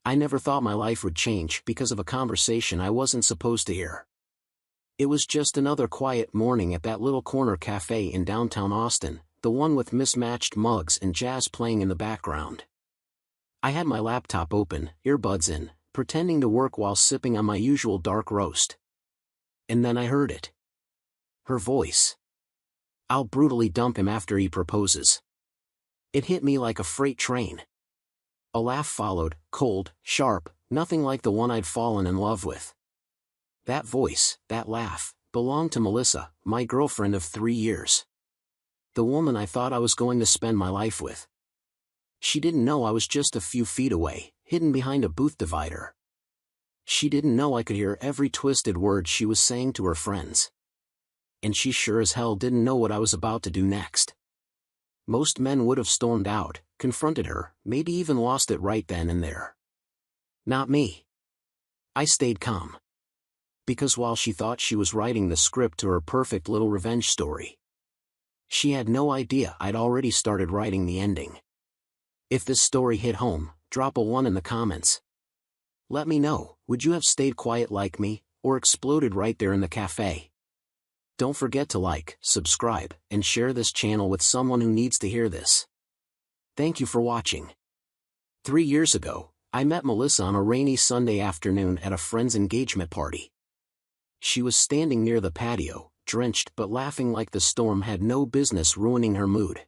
I never thought my life would change because of a conversation I wasn't supposed to hear. It was just another quiet morning at that little corner cafe in downtown Austin, the one with mismatched mugs and jazz playing in the background. I had my laptop open, earbuds in, pretending to work while sipping on my usual dark roast. And then I heard it. Her voice. "I'll brutally dump him after he proposes." It hit me like a freight train. A laugh followed, cold, sharp, nothing like the one I'd fallen in love with. That voice, that laugh, belonged to Melissa, my girlfriend of 3 years. The woman I thought I was going to spend my life with. She didn't know I was just a few feet away, hidden behind a booth divider. She didn't know I could hear every twisted word she was saying to her friends. And she sure as hell didn't know what I was about to do next. Most men would have stormed out, confronted her, maybe even lost it right then and there. Not me. I stayed calm. Because while she thought she was writing the script to her perfect little revenge story, she had no idea I'd already started writing the ending. If this story hit home, drop a 1 in the comments. Let me know, would you have stayed quiet like me, or exploded right there in the cafe? Don't forget to like, subscribe, and share this channel with someone who needs to hear this. Thank you for watching. 3 years ago, I met Melissa on a rainy Sunday afternoon at a friend's engagement party. She was standing near the patio, drenched but laughing like the storm had no business ruining her mood.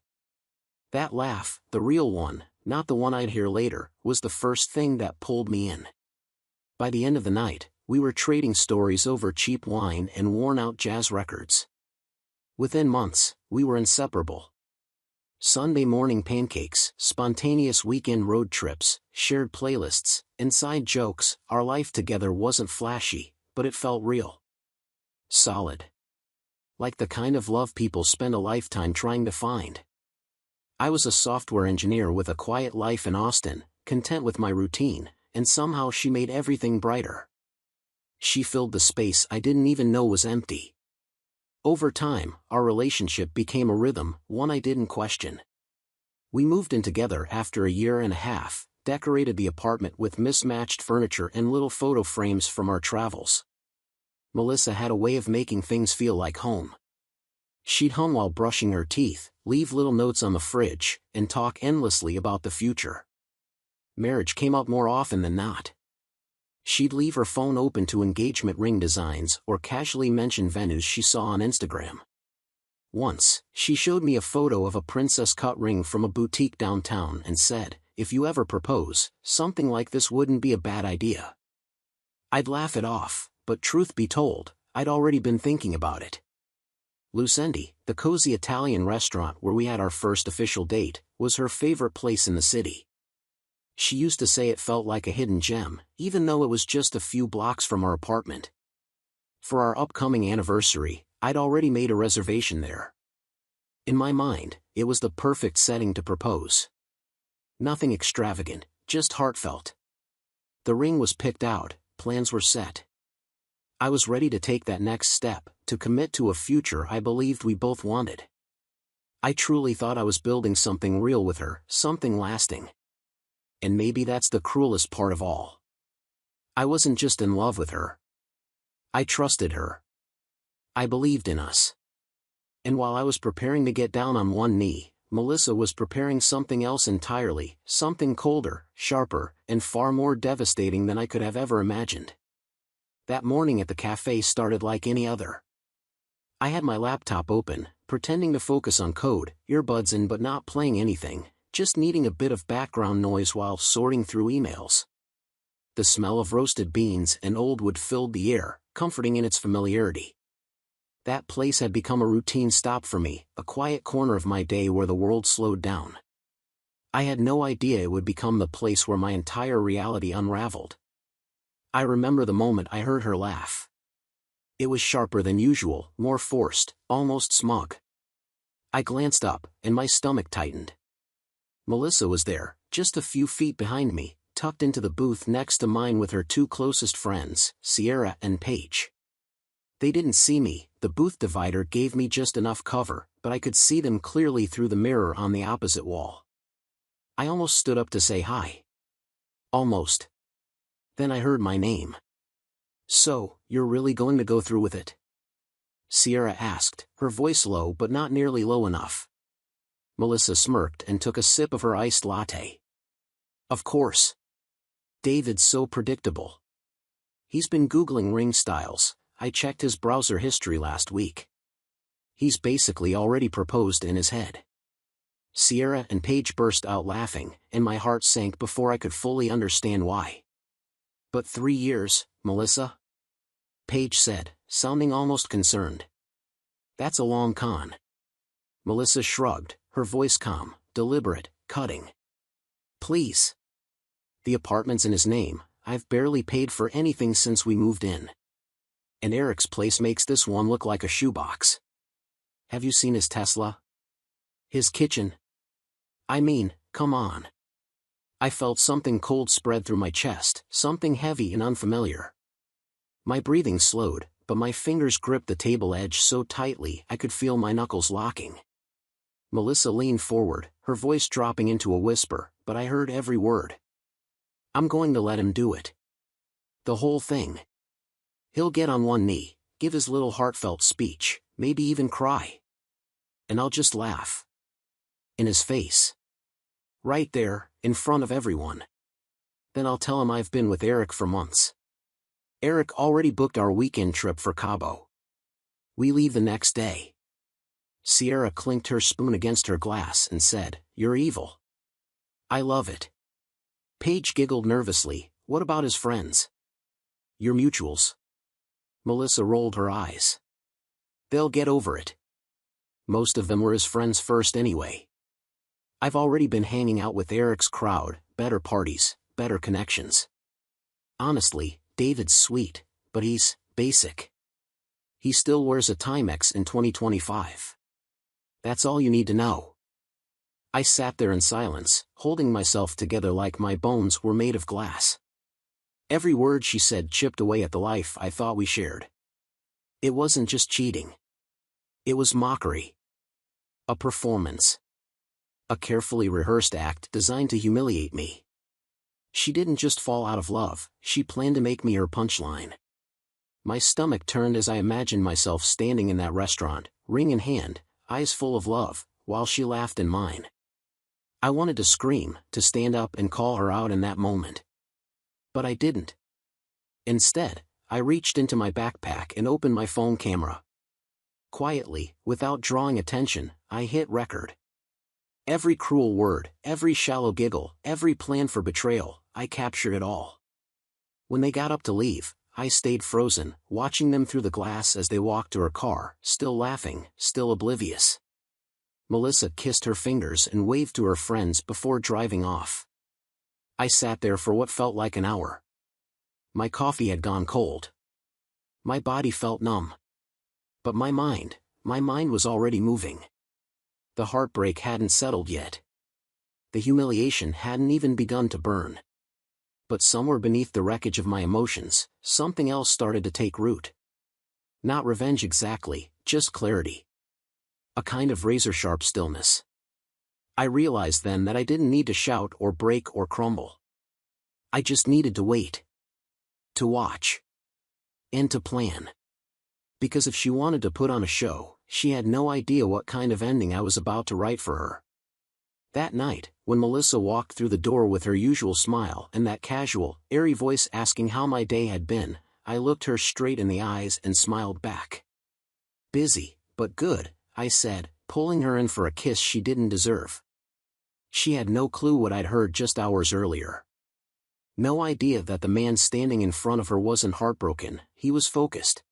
That laugh, the real one, not the one I'd hear later, was the first thing that pulled me in. By the end of the night, we were trading stories over cheap wine and worn-out jazz records. Within months, we were inseparable. Sunday morning pancakes, spontaneous weekend road trips, shared playlists, inside jokes. Our life together wasn't flashy, but it felt real. Solid. Like the kind of love people spend a lifetime trying to find. I was a software engineer with a quiet life in Austin, content with my routine, and somehow she made everything brighter. She filled the space I didn't even know was empty. Over time, our relationship became a rhythm, one I didn't question. We moved in together after a year and a half, decorated the apartment with mismatched furniture and little photo frames from our travels. Melissa had a way of making things feel like home. She'd hum while brushing her teeth, leave little notes on the fridge, and talk endlessly about the future. Marriage came up more often than not. She'd leave her phone open to engagement ring designs or casually mention venues she saw on Instagram. Once, she showed me a photo of a princess-cut ring from a boutique downtown and said, "If you ever propose, something like this wouldn't be a bad idea." I'd laugh it off, but truth be told, I'd already been thinking about it. Lucendi, the cozy Italian restaurant where we had our first official date, was her favorite place in the city. She used to say it felt like a hidden gem, even though it was just a few blocks from our apartment. For our upcoming anniversary, I'd already made a reservation there. In my mind, it was the perfect setting to propose. Nothing extravagant, just heartfelt. The ring was picked out, plans were set. I was ready to take that next step, to commit to a future I believed we both wanted. I truly thought I was building something real with her, something lasting. And maybe that's the cruelest part of all. I wasn't just in love with her. I trusted her. I believed in us. And while I was preparing to get down on one knee, Melissa was preparing something else entirely, something colder, sharper, and far more devastating than I could have ever imagined. That morning at the cafe started like any other. I had my laptop open, pretending to focus on code, earbuds in but not playing anything, just needing a bit of background noise while sorting through emails. The smell of roasted beans and old wood filled the air, comforting in its familiarity. That place had become a routine stop for me, a quiet corner of my day where the world slowed down. I had no idea it would become the place where my entire reality unraveled. I remember the moment I heard her laugh. It was sharper than usual, more forced, almost smug. I glanced up, and my stomach tightened. Melissa was there, just a few feet behind me, tucked into the booth next to mine with her 2 closest friends, Sierra and Paige. They didn't see me, the booth divider gave me just enough cover, but I could see them clearly through the mirror on the opposite wall. I almost stood up to say hi. Almost. Then I heard my name. "So, you're really going to go through with it?" Sierra asked, her voice low but not nearly low enough. Melissa smirked and took a sip of her iced latte. "Of course. David's so predictable. He's been Googling ring styles. I checked his browser history last week. He's basically already proposed in his head." Sierra and Paige burst out laughing, and my heart sank before I could fully understand why. "But 3 years, Melissa?" Paige said, sounding almost concerned. "That's a long con." Melissa shrugged, her voice calm, deliberate, cutting. "Please. The apartment's in his name. I've barely paid for anything since we moved in. And Eric's place makes this one look like a shoebox. Have you seen his Tesla? His kitchen? I mean, come on." I felt something cold spread through my chest, something heavy and unfamiliar. My breathing slowed, but my fingers gripped the table edge so tightly I could feel my knuckles locking. Melissa leaned forward, her voice dropping into a whisper, but I heard every word. "I'm going to let him do it. The whole thing. He'll get on one knee, give his little heartfelt speech, maybe even cry. And I'll just laugh. In his face. Right there, in front of everyone. Then I'll tell him I've been with Eric for months. Eric already booked our weekend trip for Cabo. We leave the next day." Sierra clinked her spoon against her glass and said, "You're evil." "I love it." Paige giggled nervously. "What about his friends? Your mutuals?" Melissa rolled her eyes. "They'll get over it. Most of them were his friends first anyway. I've already been hanging out with Eric's crowd, better parties, better connections. Honestly, David's sweet, but he's basic. He still wears a Timex in 2025. That's all you need to know." I sat there in silence, holding myself together like my bones were made of glass. Every word she said chipped away at the life I thought we shared. It wasn't just cheating. It was mockery. A performance. A carefully rehearsed act designed to humiliate me. She didn't just fall out of love, she planned to make me her punchline. My stomach turned as I imagined myself standing in that restaurant, ring in hand, eyes full of love, while she laughed in mine. I wanted to scream, to stand up and call her out in that moment. But I didn't. Instead, I reached into my backpack and opened my phone camera. Quietly, without drawing attention, I hit record. Every cruel word, every shallow giggle, every plan for betrayal, I captured it all. When they got up to leave, I stayed frozen, watching them through the glass as they walked to her car, still laughing, still oblivious. Melissa kissed her fingers and waved to her friends before driving off. I sat there for what felt like an hour. My coffee had gone cold. My body felt numb. But my mind was already moving. The heartbreak hadn't settled yet. The humiliation hadn't even begun to burn. But somewhere beneath the wreckage of my emotions, something else started to take root. Not revenge exactly, just clarity. A kind of razor-sharp stillness. I realized then that I didn't need to shout or break or crumble. I just needed to wait. To watch. And to plan. Because if she wanted to put on a show, she had no idea what kind of ending I was about to write for her. That night, when Melissa walked through the door with her usual smile and that casual, airy voice asking how my day had been, I looked her straight in the eyes and smiled back. "Busy, but good," I said, pulling her in for a kiss she didn't deserve. She had no clue what I'd heard just hours earlier. No idea that the man standing in front of her wasn't heartbroken, he was focused.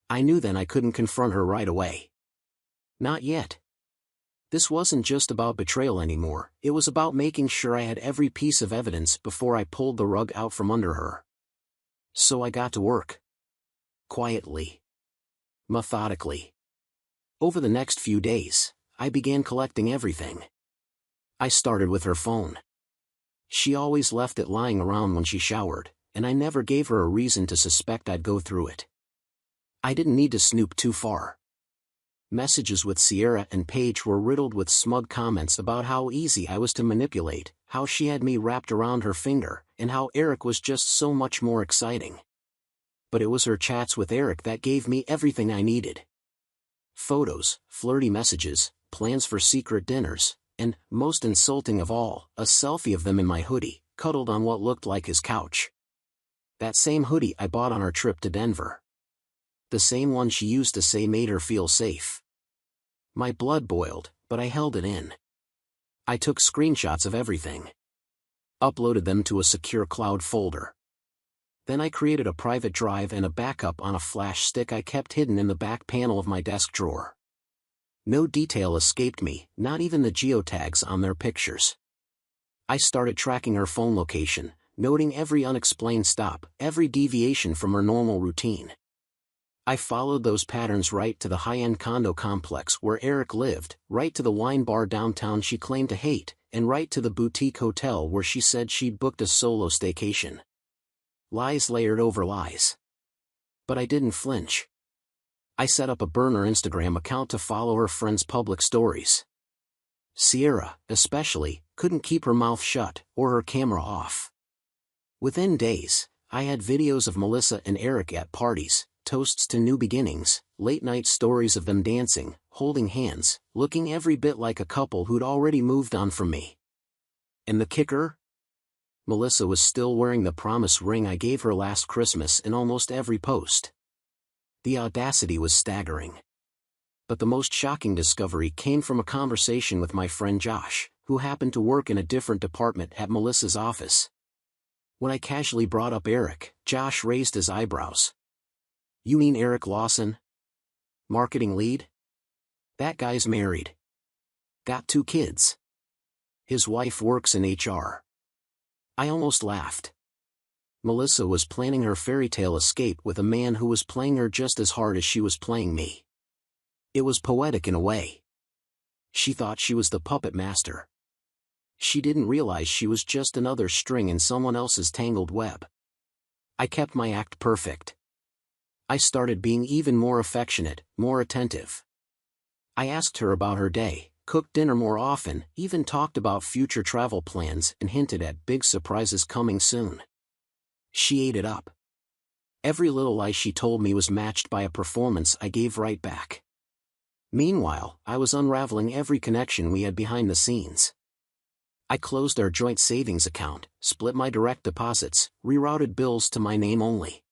I knew then I couldn't confront her right away. Not yet. This wasn't just about betrayal anymore, it was about making sure I had every piece of evidence before I pulled the rug out from under her. So I got to work. Quietly. Methodically. Over the next few days, I began collecting everything. I started with her phone. She always left it lying around when she showered, and I never gave her a reason to suspect I'd go through it. I didn't need to snoop too far. Messages with Sierra and Paige were riddled with smug comments about how easy I was to manipulate, how she had me wrapped around her finger, and how Eric was just so much more exciting. But it was her chats with Eric that gave me everything I needed. Photos, flirty messages, plans for secret dinners, and, most insulting of all, a selfie of them in my hoodie, cuddled on what looked like his couch. That same hoodie I bought on our trip to Denver. The same one she used to say made her feel safe. My blood boiled, but I held it in. I took screenshots of everything. Uploaded them to a secure cloud folder. Then I created a private drive and a backup on a flash stick I kept hidden in the back panel of my desk drawer. No detail escaped me, not even the geotags on their pictures. I started tracking her phone location, noting every unexplained stop, every deviation from her normal routine. I followed those patterns right to the high-end condo complex where Eric lived, right to the wine bar downtown she claimed to hate, and right to the boutique hotel where she said she'd booked a solo staycation. Lies layered over lies. But I didn't flinch. I set up a burner Instagram account to follow her friends' public stories. Sierra, especially, couldn't keep her mouth shut, or her camera off. Within days, I had videos of Melissa and Eric at parties, toasts to new beginnings, late-night stories of them dancing, holding hands, looking every bit like a couple who'd already moved on from me. And the kicker? Melissa was still wearing the promise ring I gave her last Christmas in almost every post. The audacity was staggering. But the most shocking discovery came from a conversation with my friend Josh, who happened to work in a different department at Melissa's office. When I casually brought up Eric, Josh raised his eyebrows. "You mean Eric Lawson? Marketing lead? That guy's married. Got 2 kids. His wife works in HR." I almost laughed. Melissa was planning her fairy tale escape with a man who was playing her just as hard as she was playing me. It was poetic in a way. She thought she was the puppet master. She didn't realize she was just another string in someone else's tangled web. I kept my act perfect. I started being even more affectionate, more attentive. I asked her about her day, cooked dinner more often, even talked about future travel plans and hinted at big surprises coming soon. She ate it up. Every little lie she told me was matched by a performance I gave right back. Meanwhile, I was unraveling every connection we had behind the scenes. I closed our joint savings account, split my direct deposits, rerouted bills to my name only.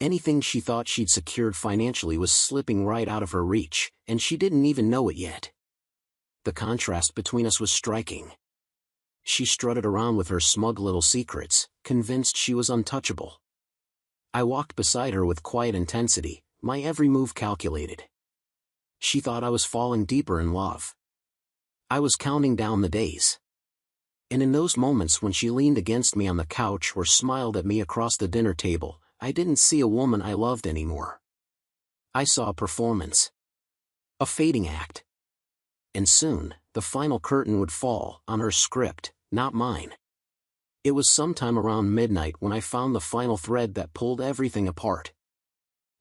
Anything she thought she'd secured financially was slipping right out of her reach, and she didn't even know it yet. The contrast between us was striking. She strutted around with her smug little secrets, convinced she was untouchable. I walked beside her with quiet intensity, my every move calculated. She thought I was falling deeper in love. I was counting down the days. And in those moments when she leaned against me on the couch or smiled at me across the dinner table, I didn't see a woman I loved anymore. I saw a performance. A fading act. And soon, the final curtain would fall on her script, not mine. It was sometime around midnight when I found the final thread that pulled everything apart.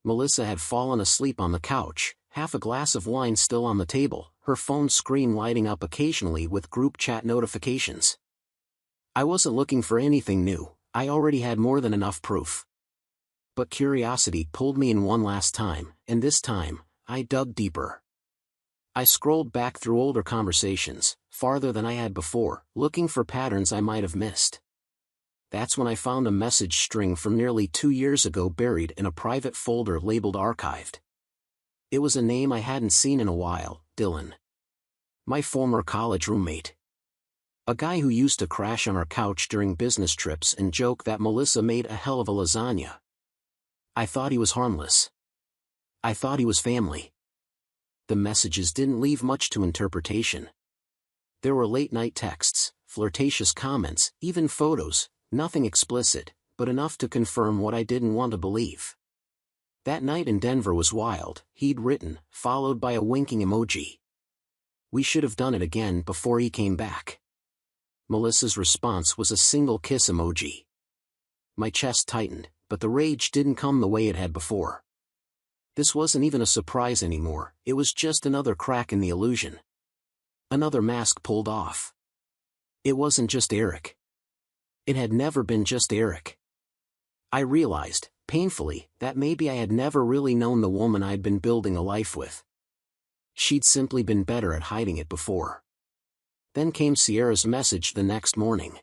Melissa had fallen asleep on the couch, half a glass of wine still on the table, her phone screen lighting up occasionally with group chat notifications. I wasn't looking for anything new, I already had more than enough proof. But curiosity pulled me in one last time, and this time, I dug deeper. I scrolled back through older conversations, farther than I had before, looking for patterns I might have missed. That's when I found a message string from nearly 2 years ago buried in a private folder labeled Archived. It was a name I hadn't seen in a while, Dylan. My former college roommate. A guy who used to crash on our couch during business trips and joke that Melissa made a hell of a lasagna. I thought he was harmless. I thought he was family. The messages didn't leave much to interpretation. There were late-night texts, flirtatious comments, even photos, nothing explicit, but enough to confirm what I didn't want to believe. That night in Denver was wild, he'd written, followed by a winking emoji. We should have done it again before he came back. Melissa's response was a single kiss emoji. My chest tightened, but the rage didn't come the way it had before. This wasn't even a surprise anymore, it was just another crack in the illusion. Another mask pulled off. It wasn't just Eric. It had never been just Eric. I realized, painfully, that maybe I had never really known the woman I'd been building a life with. She'd simply been better at hiding it before. Then came Sierra's message the next morning.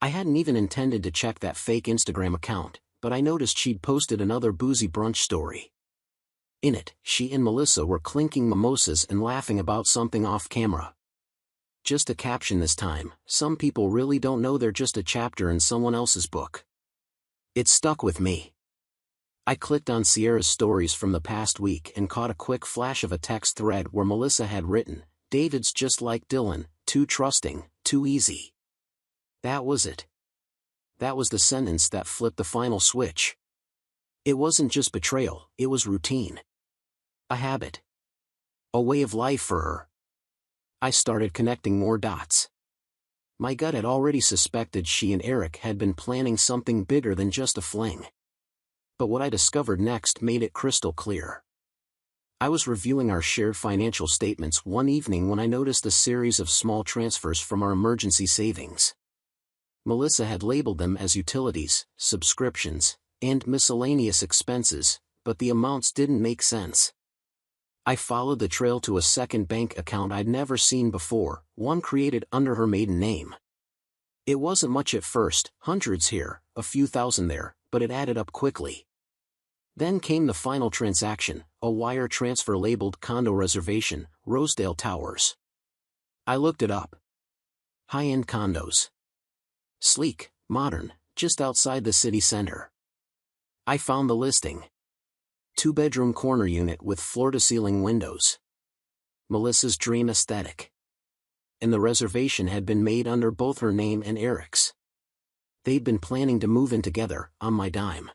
I hadn't even intended to check that fake Instagram account, but I noticed she'd posted another boozy brunch story. In it, she and Melissa were clinking mimosas and laughing about something off camera. Just a caption this time: some people really don't know they're just a chapter in someone else's book. It stuck with me. I clicked on Sierra's stories from the past week and caught a quick flash of a text thread where Melissa had written, "David's just like Dylan, too trusting, too easy." That was it. That was the sentence that flipped the final switch. It wasn't just betrayal, it was routine. A habit. A way of life for her. I started connecting more dots. My gut had already suspected she and Eric had been planning something bigger than just a fling. But what I discovered next made it crystal clear. I was reviewing our shared financial statements one evening when I noticed a series of small transfers from our emergency savings. Melissa had labeled them as utilities, subscriptions, and miscellaneous expenses, but the amounts didn't make sense. I followed the trail to a second bank account I'd never seen before, one created under her maiden name. It wasn't much at first, hundreds here, a few thousand there, but it added up quickly. Then came the final transaction, a wire transfer labeled condo reservation, Rosedale Towers. I looked it up. High-end condos. Sleek, modern, just outside the city center. I found the listing. 2-bedroom corner unit with floor-to-ceiling windows. Melissa's dream aesthetic. And the reservation had been made under both her name and Eric's. They'd been planning to move in together, on my dime.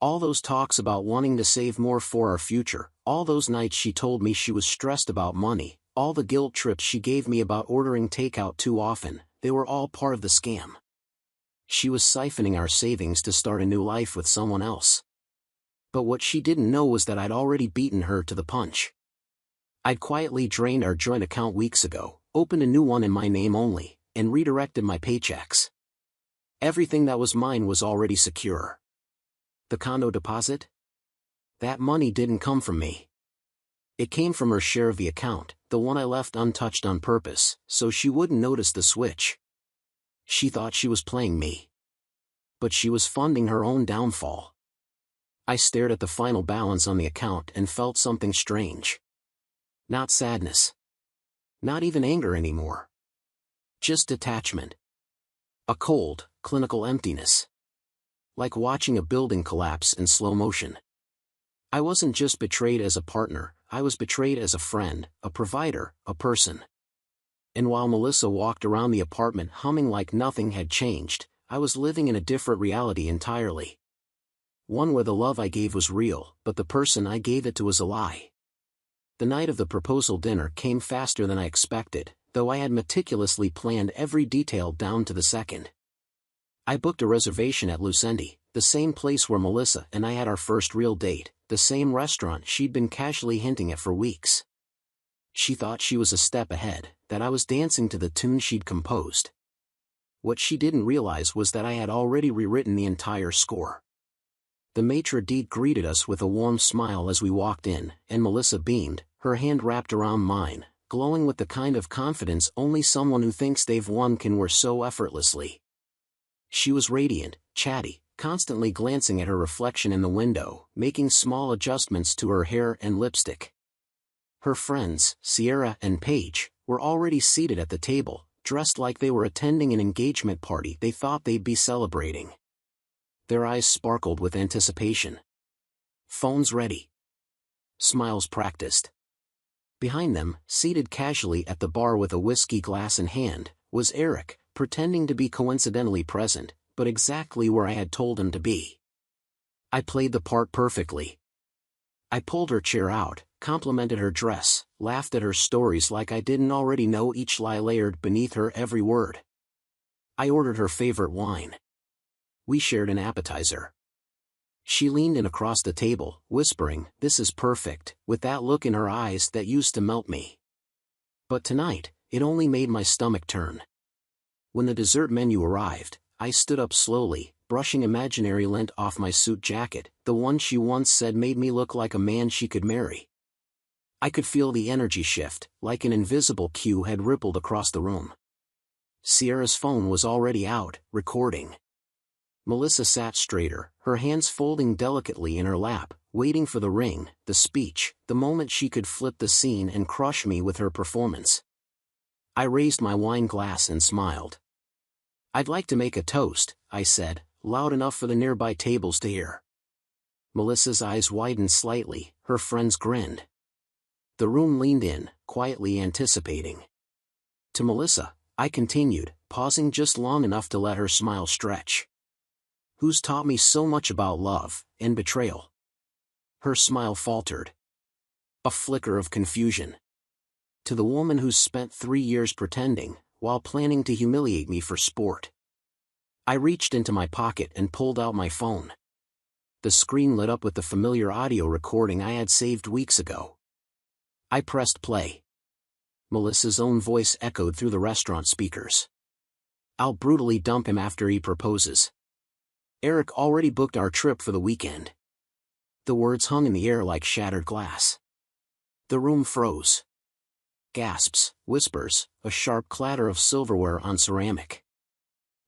All those talks about wanting to save more for our future, all those nights she told me she was stressed about money, all the guilt trips she gave me about ordering takeout too often, they were all part of the scam. She was siphoning our savings to start a new life with someone else. But what she didn't know was that I'd already beaten her to the punch. I'd quietly drained our joint account weeks ago, opened a new one in my name only, and redirected my paychecks. Everything that was mine was already secure. The condo deposit? That money didn't come from me. It came from her share of the account, the one I left untouched on purpose, so she wouldn't notice the switch. She thought she was playing me. But she was funding her own downfall. I stared at the final balance on the account and felt something strange. Not sadness. Not even anger anymore. Just detachment. A cold, clinical emptiness. Like watching a building collapse in slow motion. I wasn't just betrayed as a partner, I was betrayed as a friend, a provider, a person. And while Melissa walked around the apartment humming like nothing had changed, I was living in a different reality entirely. One where the love I gave was real, but the person I gave it to was a lie. The night of the proposal dinner came faster than I expected, though I had meticulously planned every detail down to the second. I booked a reservation at Lucendi, the same place where Melissa and I had our first real date, the same restaurant she'd been casually hinting at for weeks. She thought she was a step ahead, that I was dancing to the tune she'd composed. What she didn't realize was that I had already rewritten the entire score. The maitre d' greeted us with a warm smile as we walked in, and Melissa beamed, her hand wrapped around mine, glowing with the kind of confidence only someone who thinks they've won can wear so effortlessly. She was radiant, chatty, constantly glancing at her reflection in the window, making small adjustments to her hair and lipstick. Her friends, Sierra and Paige, were already seated at the table, dressed like they were attending an engagement party they thought they'd be celebrating. Their eyes sparkled with anticipation. Phones ready. Smiles practiced. Behind them, seated casually at the bar with a whiskey glass in hand, was Eric, pretending to be coincidentally present, but exactly where I had told him to be. I played the part perfectly. I pulled her chair out, complimented her dress, laughed at her stories like I didn't already know each lie layered beneath her every word. I ordered her favorite wine. We shared an appetizer. She leaned in across the table, whispering, "This is perfect," with that look in her eyes that used to melt me. But tonight, it only made my stomach turn. When the dessert menu arrived, I stood up slowly, brushing imaginary lint off my suit jacket, the one she once said made me look like a man she could marry. I could feel the energy shift, like an invisible cue had rippled across the room. Sierra's phone was already out, recording. Melissa sat straighter, her hands folding delicately in her lap, waiting for the ring, the speech, the moment she could flip the scene and crush me with her performance. I raised my wine glass and smiled. "I'd like to make a toast," I said, loud enough for the nearby tables to hear. Melissa's eyes widened slightly, her friends grinned. The room leaned in, quietly anticipating. To Melissa, I continued, pausing just long enough to let her smile stretch. "Who's taught me so much about love and betrayal?" Her smile faltered. A flicker of confusion. "To the woman who's spent 3 years pretending, while planning to humiliate me for sport." I reached into my pocket and pulled out my phone. The screen lit up with the familiar audio recording I had saved weeks ago. I pressed play. Melissa's own voice echoed through the restaurant speakers. "I'll brutally dump him after he proposes. Eric already booked our trip for the weekend." The words hung in the air like shattered glass. The room froze. Gasps, whispers, a sharp clatter of silverware on ceramic.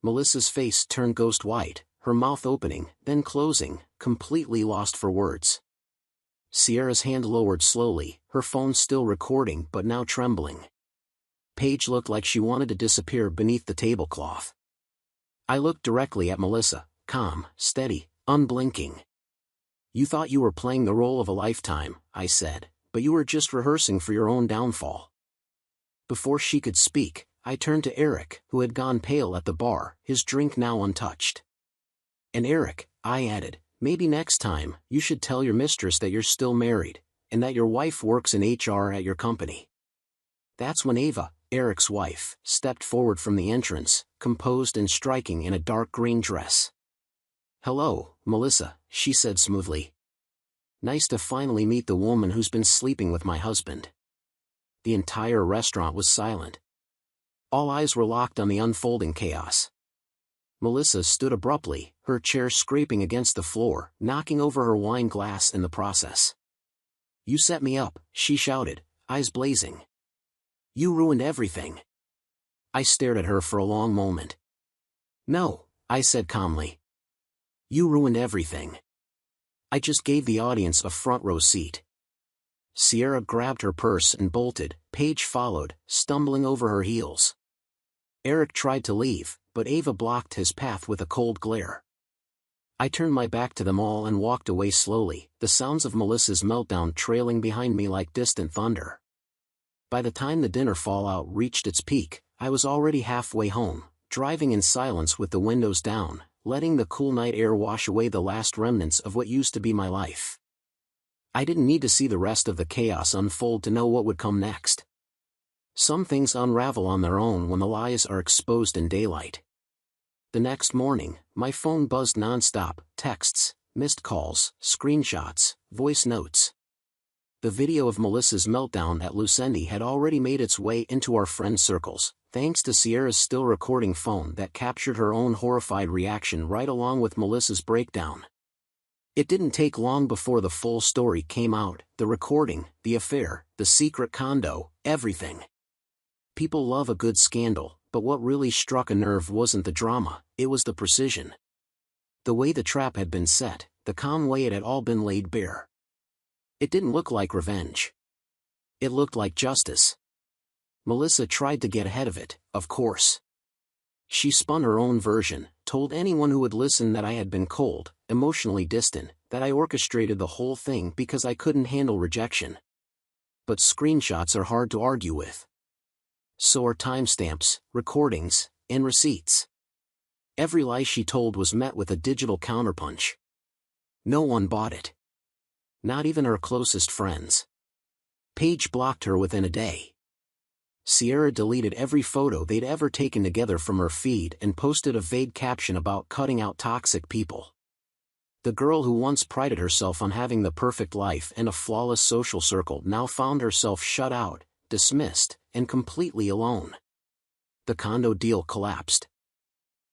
Melissa's face turned ghost white, her mouth opening, then closing, completely lost for words. Sierra's hand lowered slowly, her phone still recording but now trembling. Paige looked like she wanted to disappear beneath the tablecloth. I looked directly at Melissa, calm, steady, unblinking. "You thought you were playing the role of a lifetime," I said, "but you were just rehearsing for your own downfall." Before she could speak, I turned to Eric, who had gone pale at the bar, his drink now untouched. "And Eric," I added, "maybe next time, you should tell your mistress that you're still married, and that your wife works in HR at your company." That's when Ava, Eric's wife, stepped forward from the entrance, composed and striking in a dark green dress. "Hello, Melissa," she said smoothly. "Nice to finally meet the woman who's been sleeping with my husband." The entire restaurant was silent. All eyes were locked on the unfolding chaos. Melissa stood abruptly, her chair scraping against the floor, knocking over her wine glass in the process. "You set me up," she shouted, eyes blazing. "You ruined everything." I stared at her for a long moment. "No," I said calmly. "You ruined everything. I just gave the audience a front row seat." Sierra grabbed her purse and bolted, Paige followed, stumbling over her heels. Eric tried to leave, but Ava blocked his path with a cold glare. I turned my back to them all and walked away slowly, the sounds of Melissa's meltdown trailing behind me like distant thunder. By the time the dinner fallout reached its peak, I was already halfway home, driving in silence with the windows down, letting the cool night air wash away the last remnants of what used to be my life. I didn't need to see the rest of the chaos unfold to know what would come next. Some things unravel on their own when the lies are exposed in daylight. The next morning, my phone buzzed nonstop, texts, missed calls, screenshots, voice notes. The video of Melissa's meltdown at Lucendi had already made its way into our friend circles, thanks to Sierra's still recording phone that captured her own horrified reaction right along with Melissa's breakdown. It didn't take long before the full story came out, the recording, the affair, the secret condo, everything. People love a good scandal, but what really struck a nerve wasn't the drama, it was the precision. The way the trap had been set, the calm way it had all been laid bare. It didn't look like revenge. It looked like justice. Melissa tried to get ahead of it, of course. She spun her own version, told anyone who would listen that I had been cold, emotionally distant, that I orchestrated the whole thing because I couldn't handle rejection. But screenshots are hard to argue with. So are timestamps, recordings, and receipts. Every lie she told was met with a digital counterpunch. No one bought it. Not even her closest friends. Paige blocked her within a day. Sierra deleted every photo they'd ever taken together from her feed and posted a vague caption about cutting out toxic people. The girl who once prided herself on having the perfect life and a flawless social circle now found herself shut out, dismissed, and completely alone. The condo deal collapsed.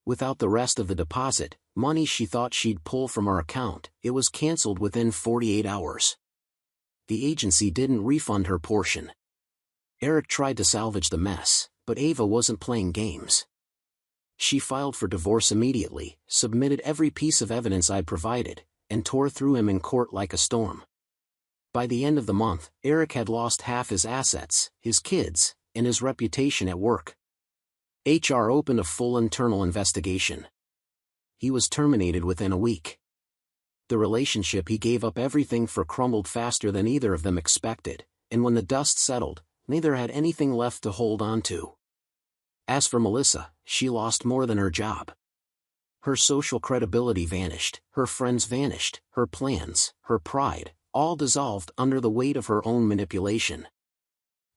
Without the rest of the deposit, money she thought she'd pull from our account, it was canceled within 48 hours. The agency didn't refund her portion. Eric tried to salvage the mess, but Ava wasn't playing games. She filed for divorce immediately, submitted every piece of evidence I'd provided, and tore through him in court like a storm. By the end of the month, Eric had lost half his assets, his kids, and his reputation at work. HR opened a full internal investigation. He was terminated within a week. The relationship he gave up everything for crumbled faster than either of them expected, and when the dust settled, neither had anything left to hold on to. As for Melissa, she lost more than her job. Her social credibility vanished, her friends vanished, her plans, her pride, all dissolved under the weight of her own manipulation.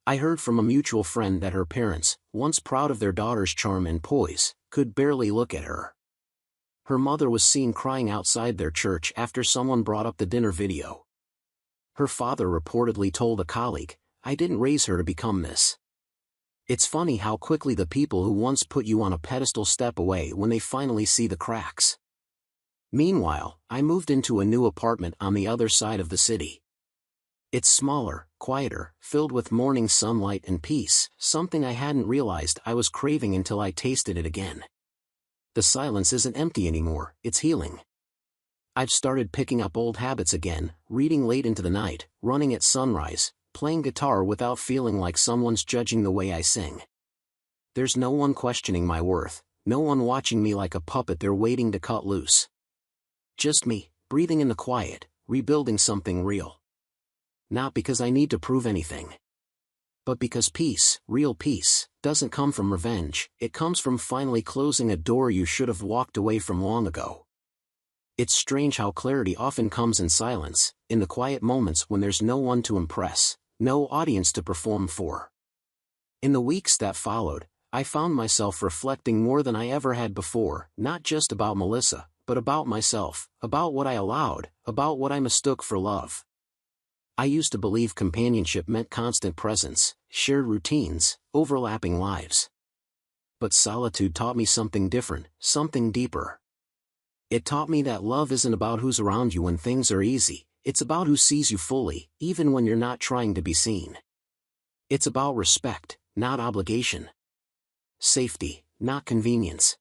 I heard from a mutual friend that her parents, once proud of their daughter's charm and poise, could barely look at her. Her mother was seen crying outside their church after someone brought up the dinner video. Her father reportedly told a colleague, "I didn't raise her to become this." It's funny how quickly the people who once put you on a pedestal step away when they finally see the cracks. Meanwhile, I moved into a new apartment on the other side of the city. It's smaller, quieter, filled with morning sunlight and peace, something I hadn't realized I was craving until I tasted it again. The silence isn't empty anymore, it's healing. I've started picking up old habits again, reading late into the night, running at sunrise, playing guitar without feeling like someone's judging the way I sing. There's no one questioning my worth, no one watching me like a puppet they're waiting to cut loose. Just me, breathing in the quiet, rebuilding something real. Not because I need to prove anything. But because peace, real peace, doesn't come from revenge, it comes from finally closing a door you should have walked away from long ago. It's strange how clarity often comes in silence, in the quiet moments when there's no one to impress, no audience to perform for. In the weeks that followed, I found myself reflecting more than I ever had before, not just about Melissa, but about myself, about what I allowed, about what I mistook for love. I used to believe companionship meant constant presence, shared routines, overlapping lives. But solitude taught me something different, something deeper. It taught me that love isn't about who's around you when things are easy, it's about who sees you fully, even when you're not trying to be seen. It's about respect, not obligation. Safety, not convenience.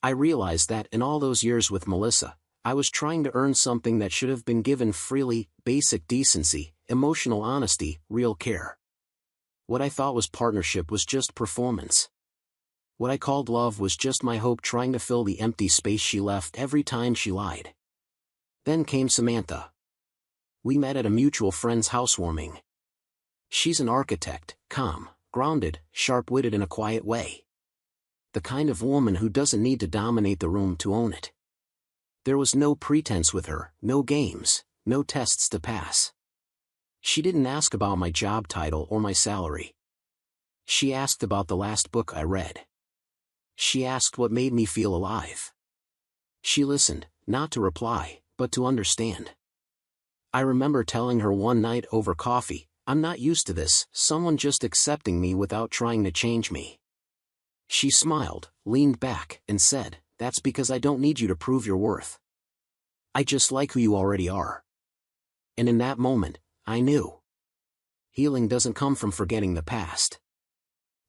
I realized that in all those years with Melissa, I was trying to earn something that should have been given freely: basic decency, emotional honesty, real care. What I thought was partnership was just performance. What I called love was just my hope trying to fill the empty space she left every time she lied. Then came Samantha. We met at a mutual friend's housewarming. She's an architect, calm, grounded, sharp-witted in a quiet way. The kind of woman who doesn't need to dominate the room to own it. There was no pretense with her, no games, no tests to pass. She didn't ask about my job title or my salary. She asked about the last book I read. She asked what made me feel alive. She listened, not to reply, but to understand. I remember telling her one night over coffee, "I'm not used to this, someone just accepting me without trying to change me." She smiled, leaned back, and said, "That's because I don't need you to prove your worth. I just like who you already are." And in that moment, I knew. Healing doesn't come from forgetting the past.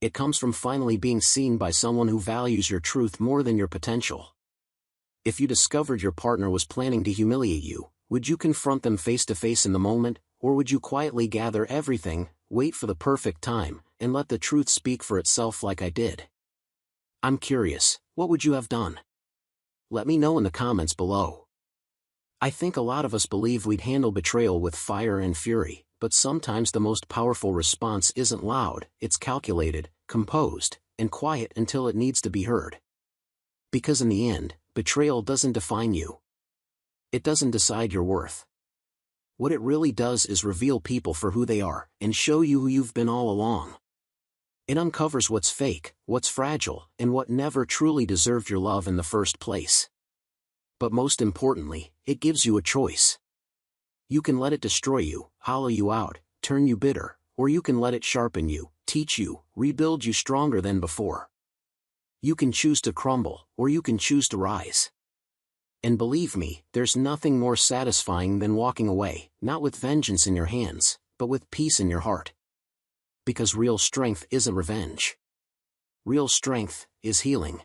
It comes from finally being seen by someone who values your truth more than your potential. If you discovered your partner was planning to humiliate you, would you confront them face to face in the moment, or would you quietly gather everything, wait for the perfect time, and let the truth speak for itself like I did? I'm curious, what would you have done? Let me know in the comments below. I think a lot of us believe we'd handle betrayal with fire and fury, but sometimes the most powerful response isn't loud, it's calculated, composed, and quiet until it needs to be heard. Because in the end, betrayal doesn't define you. It doesn't decide your worth. What it really does is reveal people for who they are, and show you who you've been all along. It uncovers what's fake, what's fragile, and what never truly deserved your love in the first place. But most importantly, it gives you a choice. You can let it destroy you, hollow you out, turn you bitter, or you can let it sharpen you, teach you, rebuild you stronger than before. You can choose to crumble, or you can choose to rise. And believe me, there's nothing more satisfying than walking away, not with vengeance in your hands, but with peace in your heart. Because real strength isn't revenge. Real strength is healing.